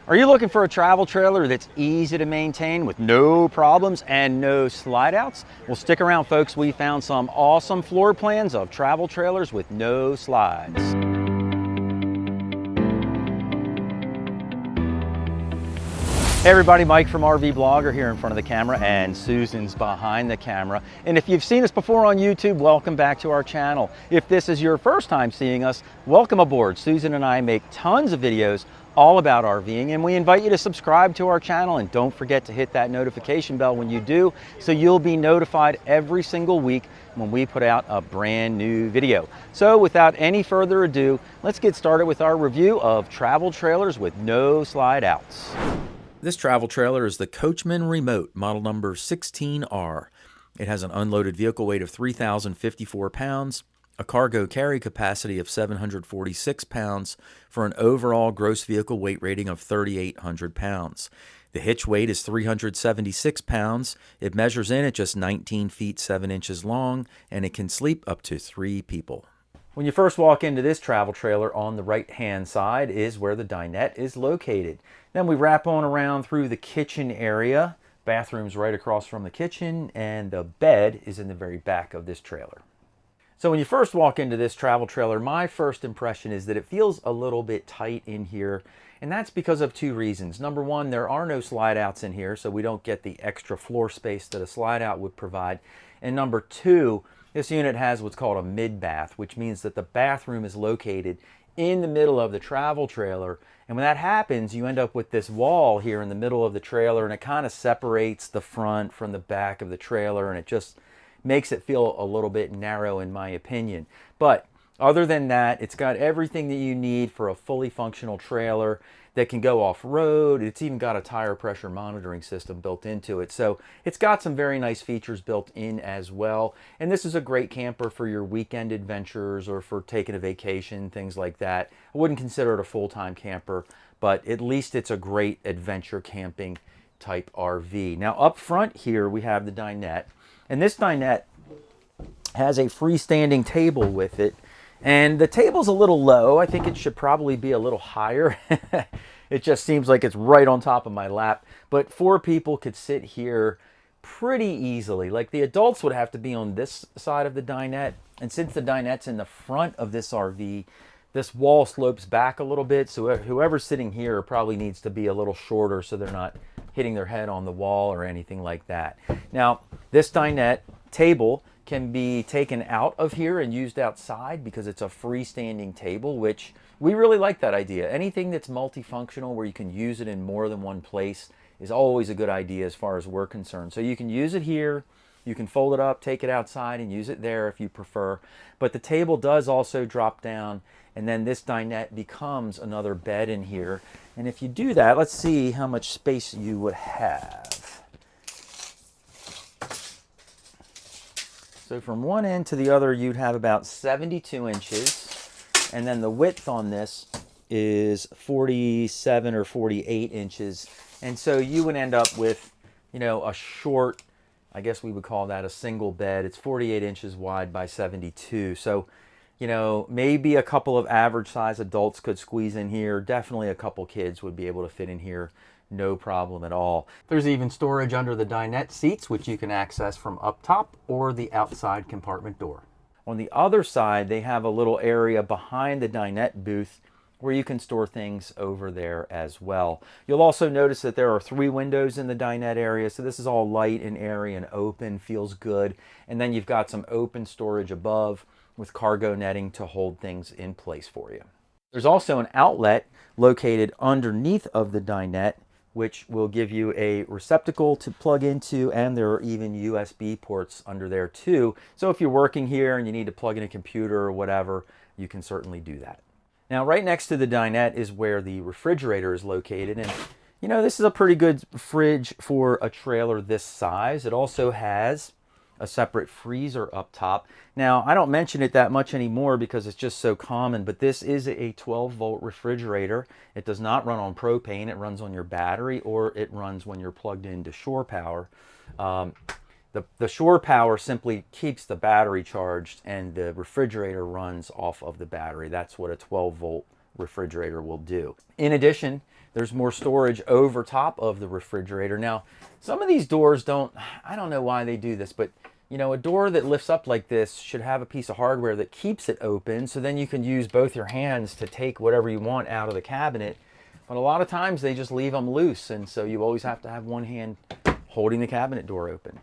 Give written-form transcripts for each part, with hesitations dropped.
Are you looking for a travel trailer that's easy to maintain with no problems and no slide outs? Well, stick around folks, we found some awesome floor plans of travel trailers with no slides. Hey everybody, Mike from RVBlogger here in front of the camera, and Susan's behind the camera. And if you've seen us before on YouTube, welcome back to our channel. If this is your first time seeing us, welcome aboard. Susan and I make tons of videos all about RVing, and we invite you to subscribe to our channel, and don't forget to hit that notification bell when you do, so you'll be notified every single week when we put out a brand new video. So without any further ado, let's get started with our review of travel trailers with no slide outs. This travel trailer is the Coachmen Remote, model number 16R. It has an unloaded vehicle weight of 3,054 pounds, a cargo carry capacity of 746 pounds, for an overall gross vehicle weight rating of 3,800 pounds. The hitch weight is 376 pounds. It measures in at just 19 feet 7 inches long, and it can sleep up to 3 people. When you first walk into this travel trailer, on the right-hand side is where the dinette is located. Then we wrap on around through the kitchen area. Bathroom's right across from the kitchen, and the bed is in the very back of this trailer. So when you first walk into this travel trailer, my first impression is that it feels a little bit tight in here, and that's because of two reasons. Number one, there are no slide outs in here, so we don't get the extra floor space that a slide out would provide. And number two, this unit has what's called a mid-bath, which means that the bathroom is located in the middle of the travel trailer. And when that happens, you end up with this wall here in the middle of the trailer, and it kind of separates the front from the back of the trailer, and it just makes it feel a little bit narrow in my opinion. But other than that, it's got everything that you need for a fully functional trailer that can go off-road. It's even got a tire pressure monitoring system built into it. So it's got some very nice features built in as well. And this is a great camper for your weekend adventures or for taking a vacation, things like that. I wouldn't consider it a full-time camper, but at least it's a great adventure camping type RV. Now up front here, we have the dinette. And this dinette has a freestanding table with it. And the table's a little low. I think it should probably be a little higher. It just seems like it's right on top of my lap. But 4 people could sit here pretty easily. Like the adults would have to be on this side of the dinette. And since the dinette's in the front of this RV, this wall slopes back a little bit. So whoever's sitting here probably needs to be a little shorter so they're not hitting their head on the wall or anything like that. Now, this dinette table can be taken out of here and used outside because it's a freestanding table, which we really like that idea. Anything that's multifunctional where you can use it in more than one place is always a good idea as far as we're concerned. So you can use it here, you can fold it up, take it outside and use it there if you prefer. But the table does also drop down, and then this dinette becomes another bed in here. And if you do that, let's see how much space you would have. So from one end to the other, you'd have about 72 inches. And then the width on this is 47 or 48 inches. And so you would end up with, you know, a short, I guess we would call that a single bed. It's 48 inches wide by 72. So, you know, maybe a couple of average size adults could squeeze in here. Definitely a couple kids would be able to fit in here. No problem at all. There's even storage under the dinette seats, which you can access from up top or the outside compartment door. On the other side, they have a little area behind the dinette booth where you can store things over there as well. You'll also notice that there are 3 windows in the dinette area, so this is all light and airy and open, feels good. And then you've got some open storage above with cargo netting to hold things in place for you. There's also an outlet located underneath of the dinette, which will give you a receptacle to plug into, and there are even USB ports under there too. So if you're working here and you need to plug in a computer or whatever, you can certainly do that. Now right next to the dinette is where the refrigerator is located, and you know, this is a pretty good fridge for a trailer this size. It also has a separate freezer up top. Now, I don't mention it that much anymore because it's just so common, but this is a 12-volt refrigerator. It does not run on propane. It runs on your battery, or it runs when you're plugged into shore power. The shore power simply keeps the battery charged, and the refrigerator runs off of the battery. That's what a 12-volt refrigerator will do. In addition, there's more storage over top of the refrigerator. Now, some of these doors don't, I don't know why they do this, but you know, a door that lifts up like this should have a piece of hardware that keeps it open, so then you can use both your hands to take whatever you want out of the cabinet. But a lot of times they just leave them loose, and so you always have to have one hand holding the cabinet door open.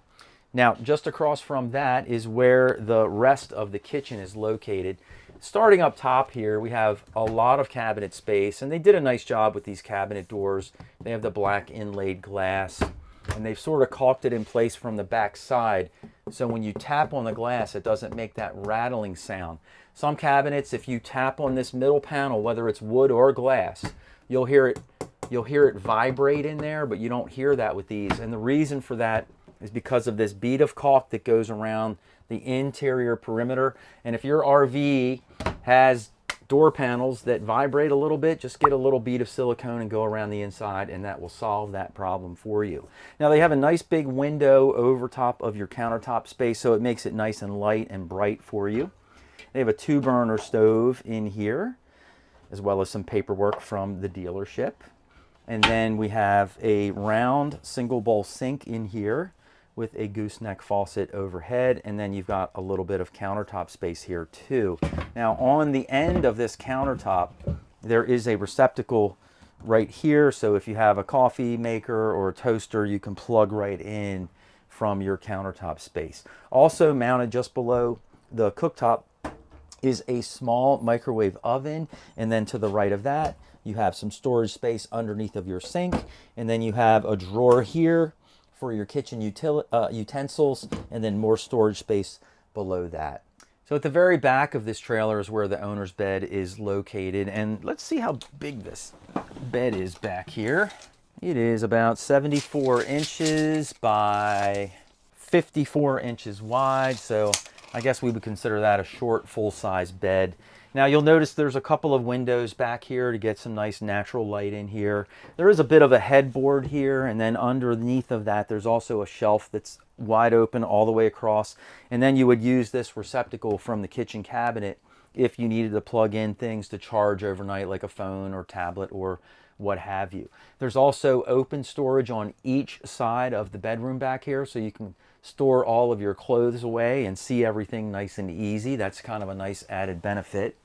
Now, just across from that is where the rest of the kitchen is located. Starting up top here, we have a lot of cabinet space, and they did a nice job with these cabinet doors. They have the black inlaid glass, and they've sort of caulked it in place from the back side, so when you tap on the glass, it doesn't make that rattling sound. Some cabinets, if you tap on this middle panel, whether it's wood or glass, you'll hear it vibrate in there, but you don't hear that with these. And the reason for that is because of this bead of caulk that goes around the interior perimeter. And if your RV has door panels that vibrate a little bit, just get a little bead of silicone and go around the inside, and that will solve that problem for you. Now, they have a nice big window over top of your countertop space, so it makes it nice and light and bright for you. They have a 2-burner stove in here, as well as some paperwork from the dealership. And then we have a round single bowl sink in here with a gooseneck faucet overhead, and then you've got a little bit of countertop space here too. Now, on the end of this countertop, there is a receptacle right here, so if you have a coffee maker or a toaster, you can plug right in from your countertop space. Also mounted just below the cooktop is a small microwave oven, and then to the right of that, you have some storage space underneath of your sink, and then you have a drawer here for your kitchen utensils, and then more storage space below that. So at the very back of this trailer is where the owner's bed is located, and let's see how big this bed is back here. It is about 74 inches by 54 inches wide, so I guess we would consider that a short, full-size bed. Now, you'll notice there's a couple of windows back here to get some nice natural light in here. There is a bit of a headboard here, and then underneath of that, there's also a shelf that's wide open all the way across. And then you would use this receptacle from the kitchen cabinet if you needed to plug in things to charge overnight, like a phone or tablet or what have you. There's also open storage on each side of the bedroom back here, so you can store all of your clothes away and see everything nice and easy. That's kind of a nice added benefit.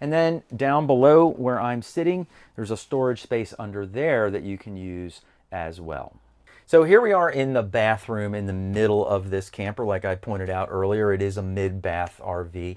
And then down below where I'm sitting, there's a storage space under there that you can use as well. So here we are in the bathroom in the middle of this camper. Like I pointed out earlier, it is a mid-bath RV.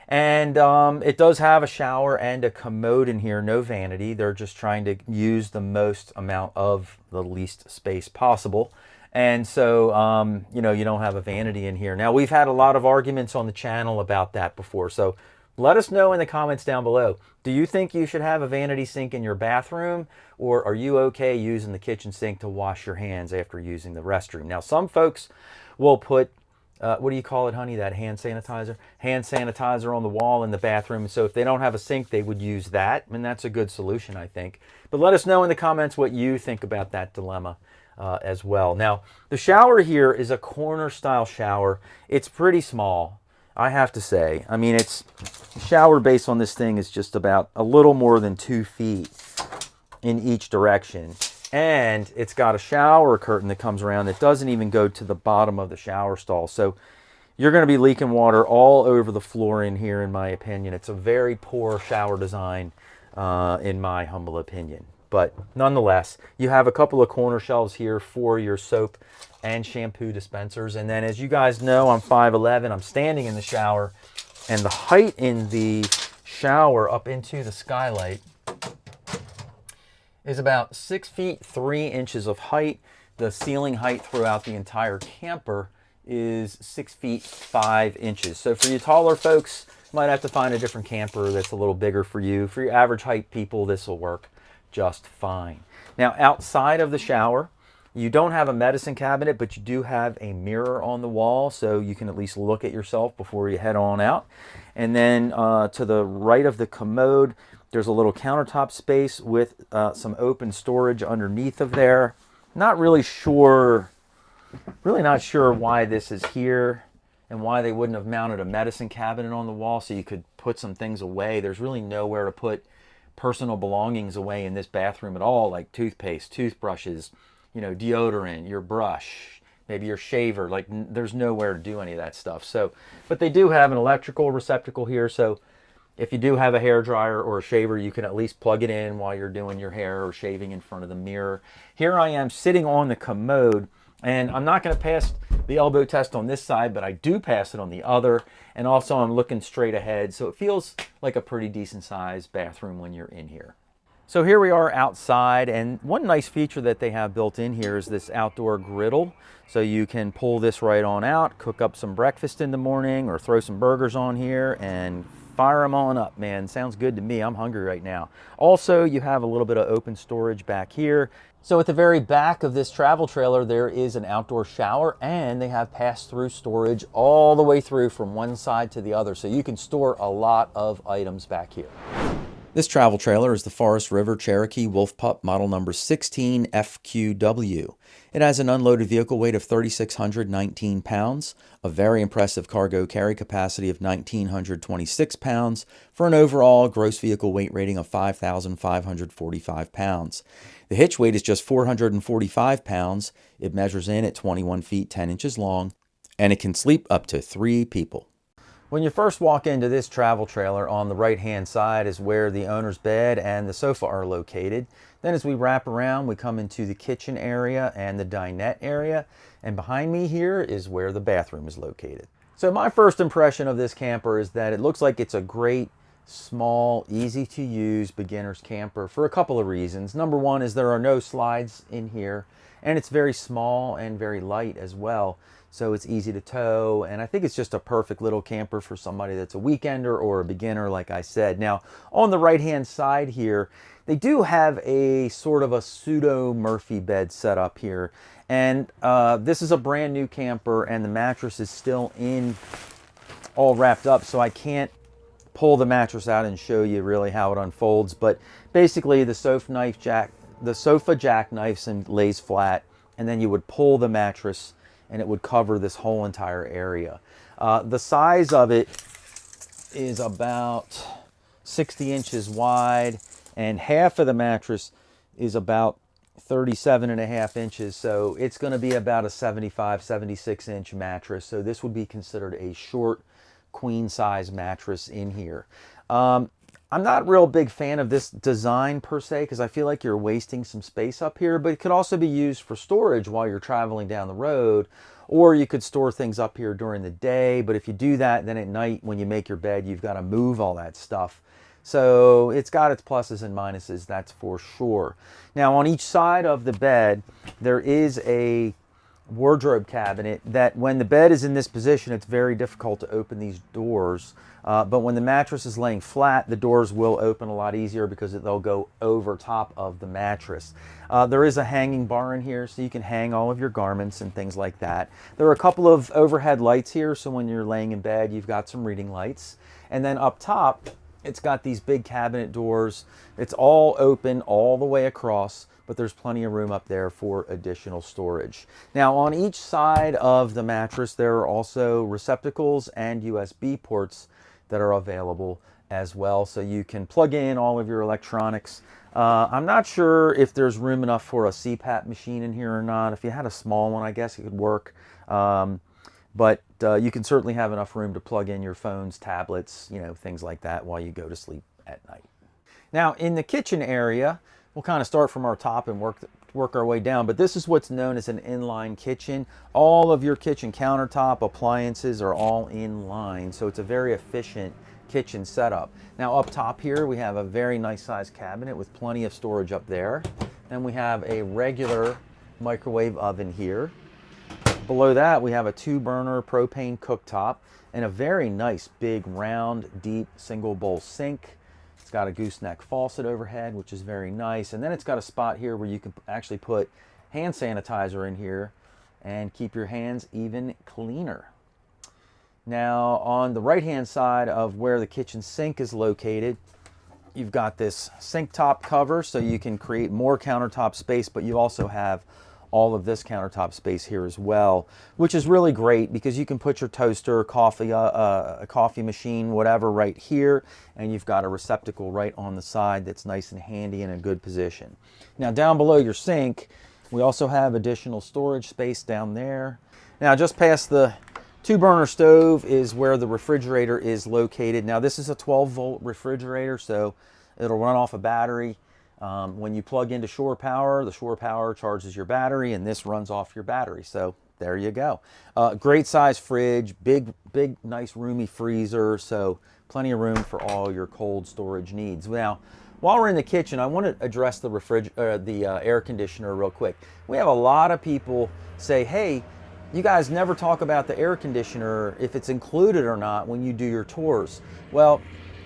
And it does have a shower and a commode in here, no vanity. They're just trying to use the most amount of the least space possible. And so, you know, you don't have a vanity in here. Now, we've had a lot of arguments on the channel about that before. So let us know in the comments down below. Do you think you should have a vanity sink in your bathroom, or are you okay using the kitchen sink to wash your hands after using the restroom? Now, some folks will put, what do you call it, honey, that hand sanitizer? Hand sanitizer on the wall in the bathroom. So if they don't have a sink, they would use that. And that's a good solution, I think. But let us know in the comments what you think about that dilemma as well. Now, the shower here is a corner style shower. It's pretty small, I have to say. I mean, it's shower base on this thing is just about a little more than 2 feet in each direction. And it's got a shower curtain that comes around that doesn't even go to the bottom of the shower stall. So you're going to be leaking water all over the floor in here, in my opinion. It's a very poor shower design, in my humble opinion. But nonetheless, you have a couple of corner shelves here for your soap and shampoo dispensers. And then, as you guys know, I'm 5'11". I'm standing in the shower, and the height in the shower up into the skylight is about 6 feet 3 inches of height. The ceiling height throughout the entire camper is 6 feet 5 inches. So for you taller folks, you might have to find a different camper that's a little bigger for you. For your average height people, this will work just fine. Now, outside of the shower, you don't have a medicine cabinet, but you do have a mirror on the wall, so you can at least look at yourself before you head on out. And then to the right of the commode, there's a little countertop space with some open storage underneath of there. Not really sure, really not sure why this is here and why they wouldn't have mounted a medicine cabinet on the wall so you could put some things away. There's really nowhere to put personal belongings away in this bathroom at all, like toothpaste, toothbrushes, you know, deodorant, your brush, maybe your shaver. Like there's nowhere to do any of that stuff. So, but they do have an electrical receptacle here, so if you do have a hair dryer or a shaver, you can at least plug it in while you're doing your hair or shaving in front of the mirror. Here I am sitting on the commode, and I'm not going to pass the elbow test on this side, but I do pass it on the other. And also I'm looking straight ahead, so it feels like a pretty decent sized bathroom when you're in here. So here we are outside, and one nice feature that they have built in here is this outdoor griddle. So you can pull this right on out, cook up some breakfast in the morning, or throw some burgers on here and fire them on up, man. Sounds good to me. I'm hungry right now. Also, you have a little bit of open storage back here. So at the very back of this travel trailer, there is an outdoor shower, and they have pass-through storage all the way through from one side to the other. So you can store a lot of items back here. This travel trailer is the Forest River Cherokee Wolf Pup model number 16 FQW. It has an unloaded vehicle weight of 3,619 pounds, a very impressive cargo carry capacity of 1,926 pounds, for an overall gross vehicle weight rating of 5,545 pounds. The hitch weight is just 445 pounds. It measures in at 21 feet 10 inches long, and it can sleep up to 3 people. When you first walk into this travel trailer, on the right-hand side is where the owner's bed and the sofa are located. Then as we wrap around, we come into the kitchen area and the dinette area. And behind me here is where the bathroom is located. So my first impression of this camper is that it looks like it's a great, small, easy-to-use beginner's camper for a couple of reasons. Number one is there are no slides in here, and it's very small and very light as well. So it's easy to tow, and I think it's just a perfect little camper for somebody that's a weekender or a beginner, like I said. Now, on the right-hand side here, they do have a sort of a pseudo Murphy bed set up here. And this is a brand new camper, and the mattress is still in, all wrapped up, so I can't pull the mattress out and show you really how it unfolds. But basically, the sofa jackknifes and lays flat, and then you would pull the mattress and it would cover this whole entire area. The size of it is about 60 inches wide, and half of the mattress is about 37.5 inches. So it's gonna be about a 75, 76 inch mattress. So this would be considered a short queen size mattress in here. I'm not a real big fan of this design per se, because I feel like you're wasting some space up here, but it could also be used for storage while you're traveling down the road, or you could store things up here during the day. But if you do that, then at night when you make your bed, you've got to move all that stuff. So it's got its pluses and minuses, that's for sure. Now on each side of the bed, there is a wardrobe cabinet that when the bed is in this position, it's very difficult to open these doors. But when the mattress is laying flat, the doors will open a lot easier because they'll go over top of the mattress. There is a hanging bar in here, so you can hang all of your garments and things like that. There are a couple of overhead lights here, so when you're laying in bed, you've got some reading lights. And then up top, it's got these big cabinet doors. It's all open all the way across, but there's plenty of room up there for additional storage. Now on each side of the mattress, there are also receptacles and USB ports that are available as well, so you can plug in all of your electronics. I'm not sure if there's room enough for a CPAP machine in here or not. If you had a small one, I guess it could work. But you can certainly have enough room to plug in your phones, tablets, you know, things like that while you go to sleep at night. Now in the kitchen area, we'll kind of start from our top and work our way down, but this is what's known as an inline kitchen. All of your kitchen countertop appliances are all in line, so it's a very efficient kitchen setup. Now up top here, we have a very nice sized cabinet with plenty of storage up there. Then we have a regular microwave oven here. Below that, we have a 2-burner propane cooktop and a very nice big round deep single bowl sink. It's got a gooseneck faucet overhead, which is very nice. And then it's got a spot here where you can actually put hand sanitizer in here and keep your hands even cleaner. Now on the right hand side of where the kitchen sink is located, you've got this sink top cover so you can create more countertop space, but you also have all of this countertop space here as well, which is really great because you can put your toaster, coffee, a coffee machine, whatever right here, and you've got a receptacle right on the side that's nice and handy in a good position. Now down below your sink, we also have additional storage space down there. Now just past the 2-burner stove is where the refrigerator is located. Now this is a 12-volt refrigerator, so it'll run off a battery. When you plug into shore power, the shore power charges your battery, and this runs off your battery. So there you go. Great size fridge, big, nice roomy freezer. So plenty of room for all your cold storage needs. Now, while we're in the kitchen, I want to address the air conditioner real quick. We have a lot of people say, hey, you guys never talk about the air conditioner, if it's included or not when you do your tours. Well,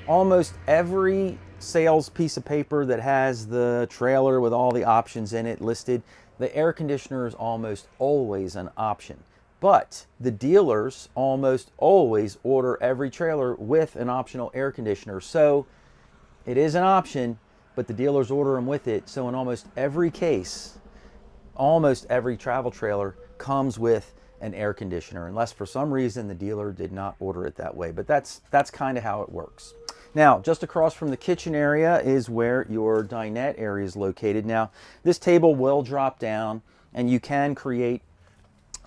almost every sales piece of paper that has the trailer with all the options in it listed, the air conditioner is almost always an option. But the dealers almost always order every trailer with an optional air conditioner. So it is an option, but the dealers order them with it. So in almost every case, almost every travel trailer comes with an air conditioner, unless for some reason the dealer did not order it that way. But that's kind of how it works. Now, just across from the kitchen area is where your dinette area is located. Now, this table will drop down, and you can create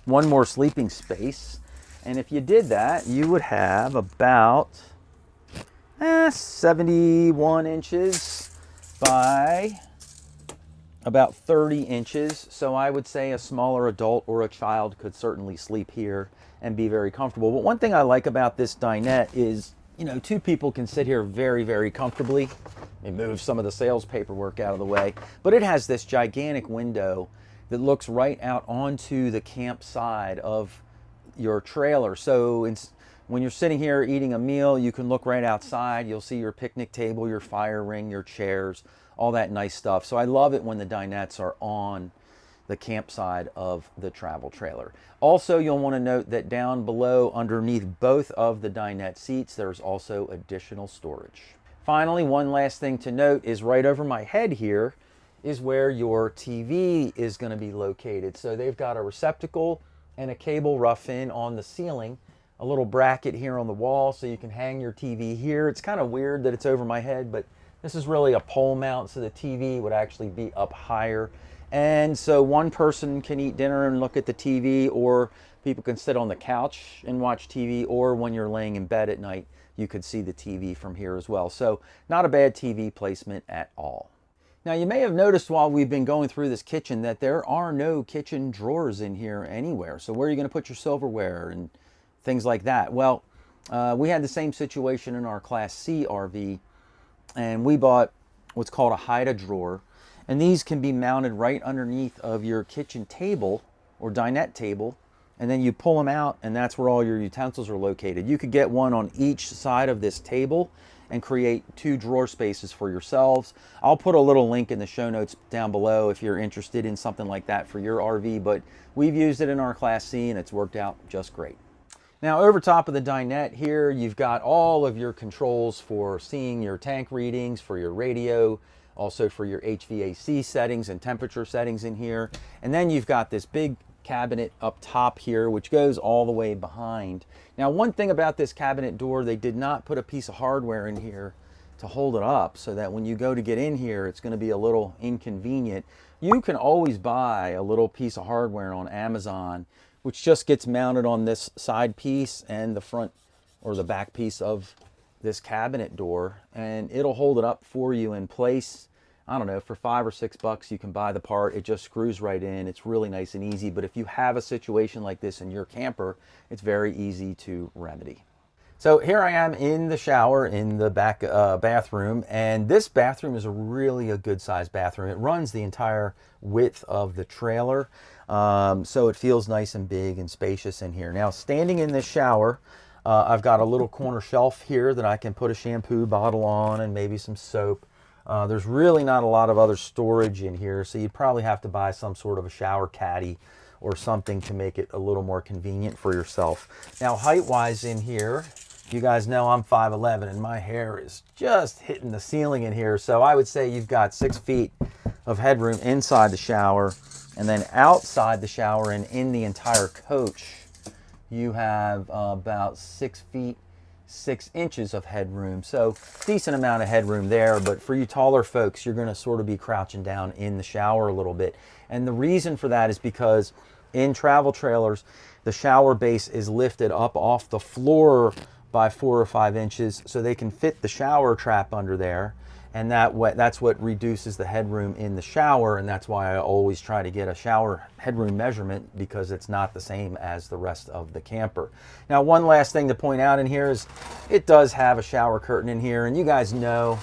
one more sleeping space. And if you did that, you would have about 71 inches by about 30 inches. So I would say a smaller adult or a child could certainly sleep here and be very comfortable. But one thing I like about this dinette is, you know, 2 people can sit here very, very comfortably. Let me move some of the sales paperwork out of the way. But it has this gigantic window that looks right out onto the camp side of your trailer. So when you're sitting here eating a meal, you can look right outside. You'll see your picnic table, your fire ring, your chairs, all that nice stuff. So I love it when the dinettes are on the campsite of the travel trailer. Also, you'll want to note that down below, underneath both of the dinette seats, there's also additional storage. Finally, one last thing to note is right over my head here is where your TV is going to be located. So they've got a receptacle and a cable rough-in on the ceiling, a little bracket here on the wall so you can hang your TV here. It's kind of weird that it's over my head, but this is really a pole mount, so the TV would actually be up higher. And so one person can eat dinner and look at the TV, or people can sit on the couch and watch TV, or when you're laying in bed at night, you could see the TV from here as well. So not a bad TV placement at all. Now you may have noticed while we've been going through this kitchen that there are no kitchen drawers in here anywhere. So where are you going to put your silverware and things like that? Well, we had the same situation in our Class C RV, and we bought what's called a hide drawer. And these can be mounted right underneath of your kitchen table or dinette table, and then you pull them out, and that's where all your utensils are located. You could get one on each side of this table and create 2 drawer spaces for yourselves. I'll put a little link in the show notes down below if you're interested in something like that for your RV, but we've used it in our Class C and it's worked out just great. Now over top of the dinette here, you've got all of your controls for seeing your tank readings, for your radio, also for your HVAC settings and temperature settings in here. And then you've got this big cabinet up top here, which goes all the way behind. Now, one thing about this cabinet door, they did not put a piece of hardware in here to hold it up, so that when you go to get in here, it's going to be a little inconvenient. You can always buy a little piece of hardware on Amazon, which just gets mounted on this side piece and the front or the back piece of this cabinet door, and it'll hold it up for you in place. I don't know, for $5 or $6 you can buy the part. It just screws right in. It's really nice and easy. But if you have a situation like this in your camper, it's very easy to remedy. So here I am in the shower in the back bathroom, and this bathroom is really a good sized bathroom. It runs the entire width of the trailer, so it feels nice and big and spacious in here. Now, standing in this shower, I've got a little corner shelf here that I can put a shampoo bottle on and maybe some soap. There's really not a lot of other storage in here, so you'd probably have to buy some sort of a shower caddy or something to make it a little more convenient for yourself. Now, height-wise in here, you guys know I'm 5'11", and my hair is just hitting the ceiling in here, so I would say you've got 6 feet of headroom inside the shower, And then outside the shower and in the entire coach, you have about 6 feet 6 inches of headroom. So decent amount of headroom there, but for you taller folks, you're gonna sort of be crouching down in the shower a little bit. And the reason for that is because in travel trailers, the shower base is lifted up off the floor by 4 or 5 inches so they can fit the shower trap under there. And that's what reduces the headroom in the shower, and that's why I always try to get a shower headroom measurement, because it's not the same as the rest of the camper. Now, one last thing to point out in here is it does have a shower curtain in here, and you guys know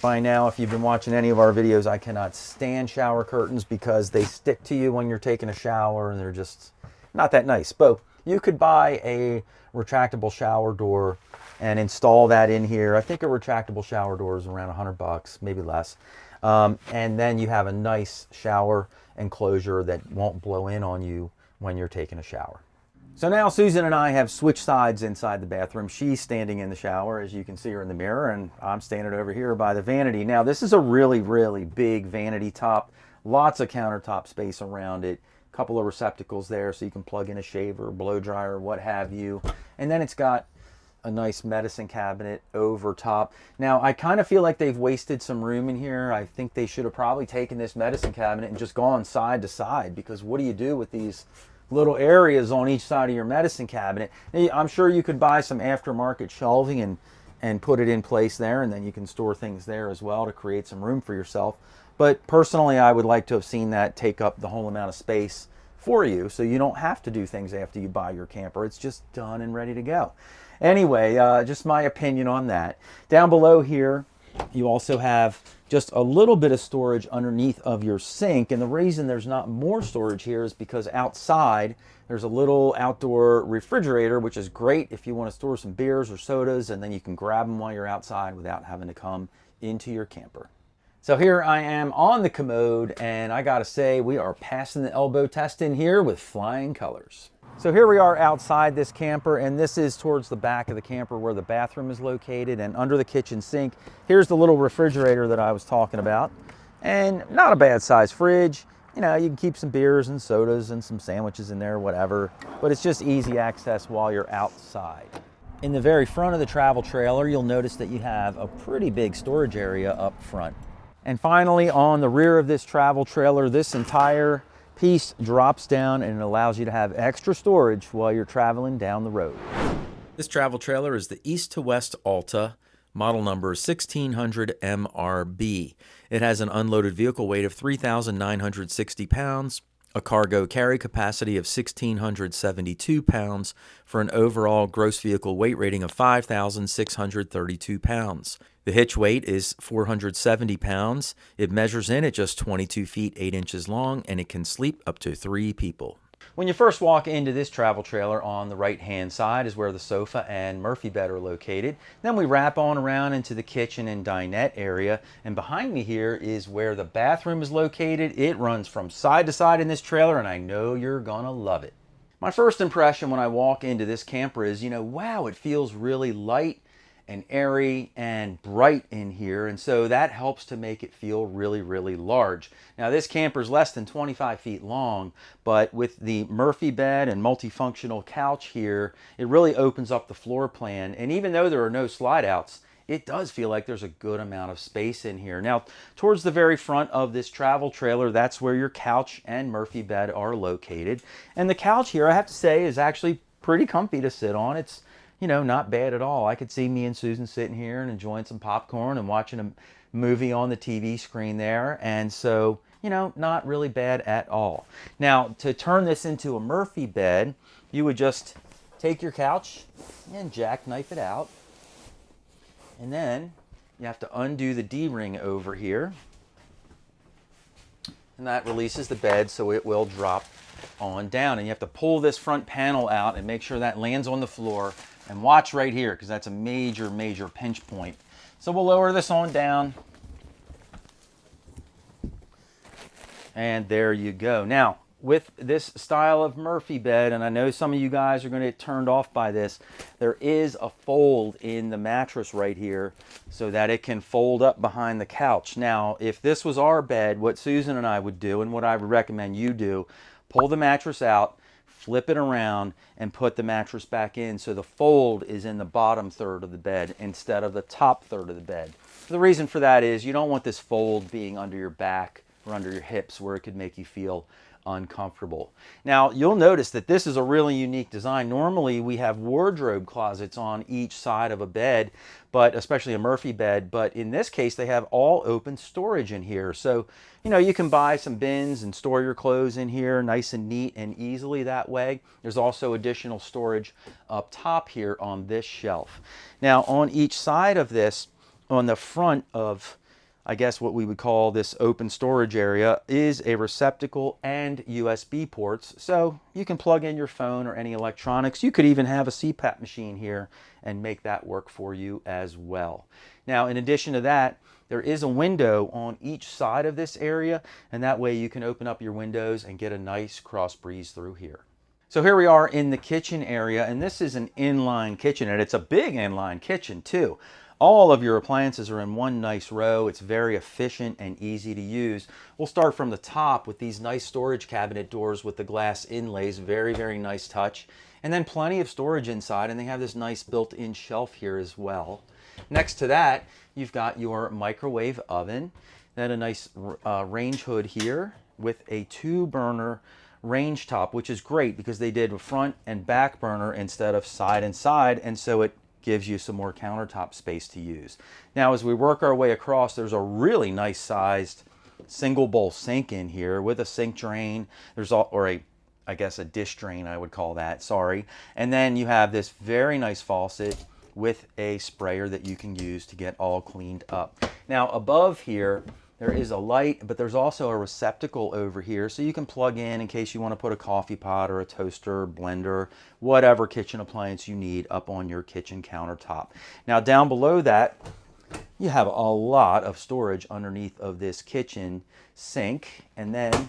by now, if you've been watching any of our videos, I cannot stand shower curtains because they stick to you when you're taking a shower and they're just not that nice. But you could buy a retractable shower door and install that in here. I think a retractable shower door is around $100, maybe less. And then you have a nice shower enclosure that won't blow in on you when you're taking a shower. So now Susan and I have switched sides inside the bathroom. She's standing in the shower, as you can see her in the mirror, and I'm standing over here by the vanity. Now, this is a really, really big vanity top. Lots of countertop space around it. A couple of receptacles there so you can plug in a shaver, blow dryer, what have you. And then it's got a nice medicine cabinet over top. Now, I kind of feel like they've wasted some room in here. I think they should have probably taken this medicine cabinet and just gone side to side, because what do you do with these little areas on each side of your medicine cabinet? I'm sure you could buy some aftermarket shelving and put it in place there, and then you can store things there as well to create some room for yourself. But personally, I would like to have seen that take up the whole amount of space for you, so you don't have to do things after you buy your camper. It's just done and ready to go. Anyway, just my opinion on that. Down below here, you also have just a little bit of storage underneath of your sink. And the reason there's not more storage here is because outside there's a little outdoor refrigerator, which is great if you want to store some beers or sodas, and then you can grab them while you're outside without having to come into your camper. So here I am on the commode, and I gotta say, we are passing the elbow test in here with flying colors. So here we are outside this camper, and this is towards the back of the camper where the bathroom is located, and under the kitchen sink, here's the little refrigerator that I was talking about. And not a bad size fridge. You know, you can keep some beers and sodas and some sandwiches in there, whatever, but it's just easy access while you're outside. In the very front of the travel trailer, you'll notice that you have a pretty big storage area up front. And finally, on the rear of this travel trailer, this entire piece drops down and it allows you to have extra storage while you're traveling down the road. This travel trailer is the East to West Alta, model number 1600 MRB. It has an unloaded vehicle weight of 3,960 pounds, a cargo carry capacity of 1,672 pounds for an overall gross vehicle weight rating of 5,632 pounds. The hitch weight is 470 pounds. It measures in at just 22 feet 8 inches long, and it can sleep up to 3 people. When you first walk into this travel trailer, on the right-hand side is where the sofa and Murphy bed are located. Then we wrap on around into the kitchen and dinette area, and behind me here is where the bathroom is located. It runs from side to side in this trailer, and I know you're gonna love it. My first impression when I walk into this camper is, wow, it feels really light and airy and bright in here, and so that helps to make it feel really, really large. Now, this camper is less than 25 feet long, but with the Murphy bed and multifunctional couch here, it really opens up the floor plan. And even though there are no slide outs, it does feel like there's a good amount of space in here. Now, towards the very front of this travel trailer, that's where your couch and Murphy bed are located. And the couch here, I have to say, is actually pretty comfy to sit on. It's not bad at all. I could see me and Susan sitting here and enjoying some popcorn and watching a movie on the TV screen there. And so, not really bad at all. Now, to turn this into a Murphy bed, you would just take your couch and jackknife it out. And then you have to undo the D-ring over here. And that releases the bed so it will drop on down. And you have to pull this front panel out and make sure that lands on the floor. And watch right here, because that's a major, major pinch point. So we'll lower this on down. And there you go. Now, with this style of Murphy bed, and I know some of you guys are going to get turned off by this, there is a fold in the mattress right here so that it can fold up behind the couch. Now, if this was our bed, what Susan and I would do, and what I would recommend you do, pull the mattress out, flip it around, and put the mattress back in so the fold is in the bottom third of the bed instead of the top third of the bed. The reason for that is you don't want this fold being under your back or under your hips where it could make you feel uncomfortable. Now, you'll notice that this is a really unique design. Normally, we have wardrobe closets on each side of a bed, but especially a Murphy bed, but in this case, they have all open storage in here. So, you know, you can buy some bins and store your clothes in here nice and neat and easily that way. There's also additional storage up top here on this shelf. Now, on each side of this, on the front of, I guess what we would call this open storage area, is a receptacle and USB ports. So you can plug in your phone or any electronics. You could even have a CPAP machine here and make that work for you as well. Now, in addition to that, there is a window on each side of this area, and that way you can open up your windows and get a nice cross breeze through here. So here we are in the kitchen area, and this is an inline kitchen, and it's a big inline kitchen too. All of your appliances are in one nice row. It's very efficient and easy to use. We'll start from the top with these nice storage cabinet doors with the glass inlays. Very, very nice touch. And then plenty of storage inside, and they have this nice built-in shelf here as well. Next to that, you've got your microwave oven. Then a nice range hood here with a 2-burner range top, which is great because they did a front and back burner instead of side and side, and so it gives you some more countertop space to use. Now, as we work our way across, there's a really nice sized single bowl sink in here with a sink drain. There's I guess a dish drain, I would call that, sorry. And then you have this very nice faucet with a sprayer that you can use to get all cleaned up. Now, above here, there is a light, but there's also a receptacle over here so you can plug in case you want to put a coffee pot or a toaster, blender, whatever kitchen appliance you need up on your kitchen countertop. Now, down below that, you have a lot of storage underneath of this kitchen sink, and then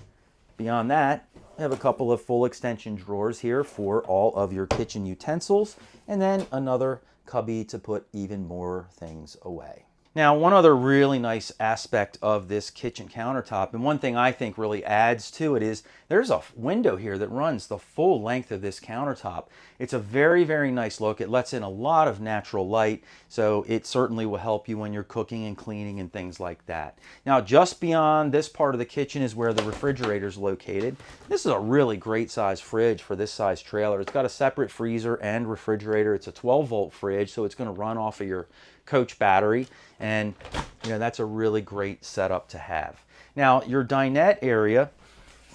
beyond that, you have a couple of full extension drawers here for all of your kitchen utensils, and then another cubby to put even more things away. Now, one other really nice aspect of this kitchen countertop, and one thing I think really adds to it, is there's a window here that runs the full length of this countertop. It's a very, very nice look. It lets in a lot of natural light, so it certainly will help you when you're cooking and cleaning and things like that. Now, just beyond this part of the kitchen is where the refrigerator is located. This is a really great size fridge for this size trailer. It's got a separate freezer and refrigerator. It's a 12-volt fridge, so it's going to run off of your Coach battery, and you know, that's a really great setup to have. Now, your dinette area,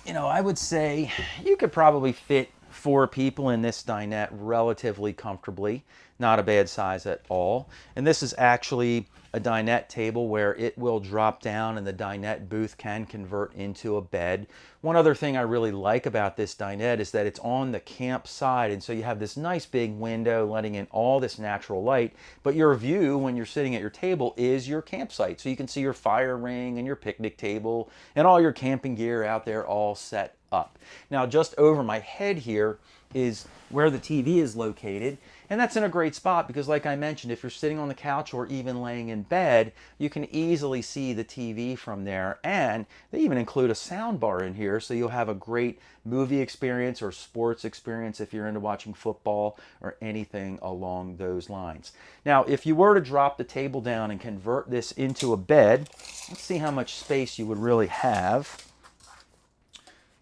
you know, I would say you could probably fit 4 people in this dinette relatively comfortably. Not a bad size at all. And this is actually a dinette table where it will drop down and the dinette booth can convert into a bed. One other thing I really like about this dinette is that it's on the camp side, and so you have this nice big window letting in all this natural light, but your view when you're sitting at your table is your campsite. So you can see your fire ring and your picnic table and all your camping gear out there all set up. Now, just over my head here is where the TV is located, and that's in a great spot because, like I mentioned, if you're sitting on the couch or even laying in bed, you can easily see the TV from there, and they even include a sound bar in here, so you'll have a great movie experience or sports experience if you're into watching football or anything along those lines. Now, if you were to drop the table down and convert this into a bed, let's see how much space you would really have.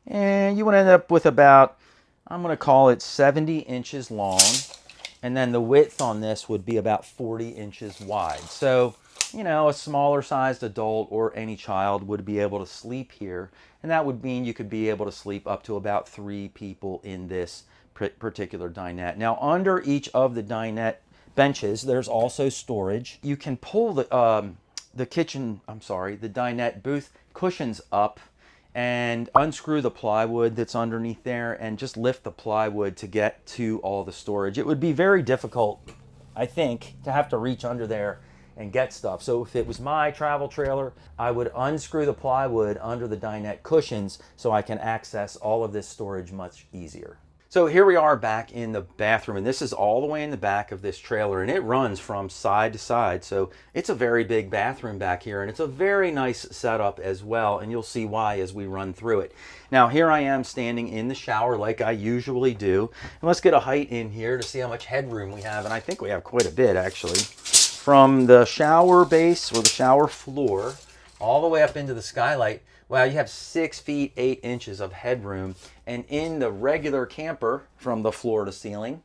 And you would end up with about, I'm going to call it 70 inches long, and then the width on this would be about 40 inches wide. So, you know, a smaller sized adult or any child would be able to sleep here, and that would mean you could be able to sleep up to about 3 people in this particular dinette. Now, under each of the dinette benches, there's also storage. You can pull the dinette booth cushions up and unscrew the plywood that's underneath there and just lift the plywood to get to all the storage. It would be very difficult, I think, to have to reach under there and get stuff. So if it was my travel trailer, I would unscrew the plywood under the dinette cushions so I can access all of this storage much easier. So here we are back in the bathroom, and this is all the way in the back of this trailer, and it runs from side to side. So it's a very big bathroom back here, and it's a very nice setup as well, and you'll see why as we run through it. Now here I am standing in the shower like I usually do, and let's get a height in here to see how much headroom we have, and I think we have quite a bit actually. From the shower base or the shower floor all the way up into the skylight, wow, you have 6 feet 8 inches of headroom. And in the regular camper, from the floor to ceiling,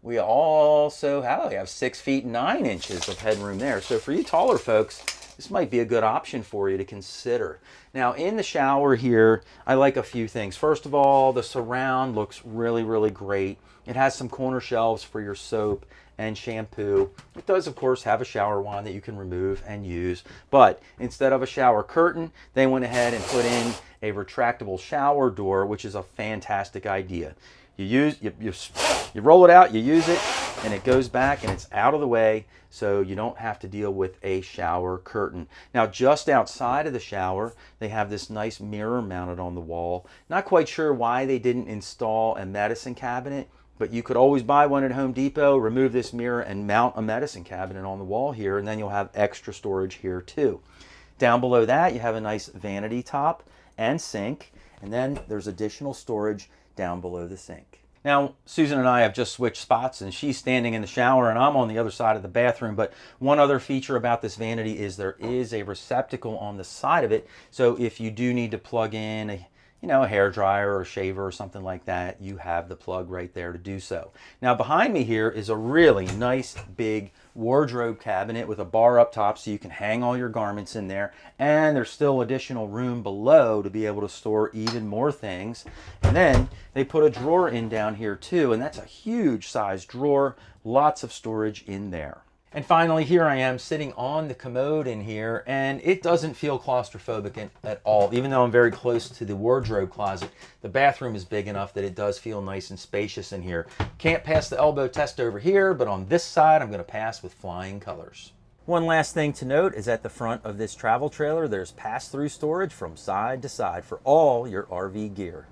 we also have 6 feet 9 inches of headroom there. So for you taller folks, this might be a good option for you to consider. Now in the shower here, I like a few things. First of all, the surround looks really, really great. It has some corner shelves for your soap and shampoo. It does, of course, have a shower wand that you can remove and use, but instead of a shower curtain, they went ahead and put in a retractable shower door, which is a fantastic idea. You roll it out, you use it, and it goes back and it's out of the way, so you don't have to deal with a shower curtain. Now just outside of the shower, they have this nice mirror mounted on the wall. Not quite sure why they didn't install a medicine cabinet, but you could always buy one at Home Depot, remove this mirror and mount a medicine cabinet on the wall here, and then you'll have extra storage here too. Down below that, you have a nice vanity top and sink, and then there's additional storage down below the sink. Now, Susan and I have just switched spots, and she's standing in the shower and I'm on the other side of the bathroom, but one other feature about this vanity is there is a receptacle on the side of it, so if you do need to plug in a hair dryer or a shaver or something like that, you have the plug right there to do so. Now behind me here is a really nice big wardrobe cabinet with a bar up top so you can hang all your garments in there, and there's still additional room below to be able to store even more things. And then they put a drawer in down here too, and that's a huge size drawer, lots of storage in there. And finally, here I am sitting on the commode in here, and it doesn't feel claustrophobic at all. Even though I'm very close to the wardrobe closet, the bathroom is big enough that it does feel nice and spacious in here. Can't pass the elbow test over here, but on this side, I'm gonna pass with flying colors. One last thing to note is at the front of this travel trailer, there's pass-through storage from side to side for all your RV gear.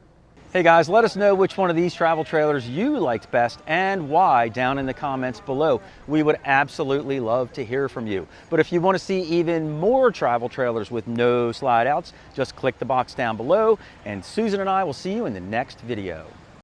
Hey guys, let us know which one of these travel trailers you liked best and why down in the comments below. We would absolutely love to hear from you. But if you want to see even more travel trailers with no slide outs, just click the box down below, and Susan and I will see you in the next video.